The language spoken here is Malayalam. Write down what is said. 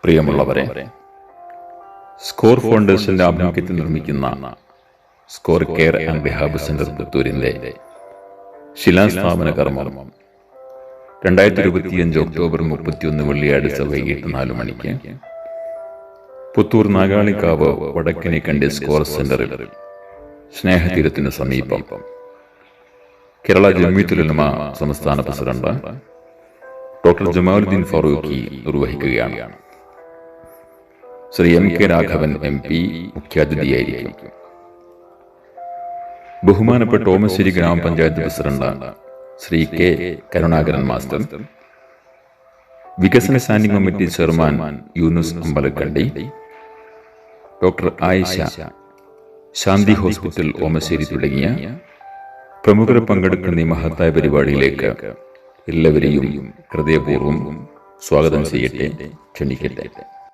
പ്രിയമുള്ളവരെ, സ്കോർ ഫൗണ്ടേഷന്റെ ആഭിമുഖ്യത്തിൽ നിർമ്മിക്കുന്ന score care and rehab centre പുത്തൂരിന്റെ ശിലാസ്ഥാപന കർമ്മം 2025 ഒക്ടോബർ 31 വെള്ളിയാഴ്ച വൈകിട്ട് 4 മണിക്ക് പുത്തൂർ നാഗാളിക്കാവ് വടക്കിനിക്കണ്ടി സ്കോർ സെന്ററിൽ സ്നേഹതീരത്തിന് സമീപം കേരള ജംഇയ്യത്തുൽ ഉലമ സംസ്ഥാന പ്രസിഡന്റ് ഡോക്ടർ ജമാലുദ്ദീൻ ഫാറൂഖി നിർവഹിക്കുകയാണ്. Shri M K Raghavan MP മുഖ്യാതിഥിയായിരിക്കും. ബഹുമാനപ്പെട്ട Omassery grama panchayat president Shri K Karunakaran master, വികസന standing committee chairman Yunus Ambalakkandi, doctor Ayisha, Shanthi hospital Omassery തുടങ്ങിയ പ്രമുഖർ പങ്കെടുക്കുന്ന ഈ മഹത്തായ പരിപാടിയിലേക്ക് എല്ലാവരെയും ഹൃദയപൂർവ്വം സ്വാഗതം ചെയ്യട്ടെ, ക്ഷണിക്കട്ടെ.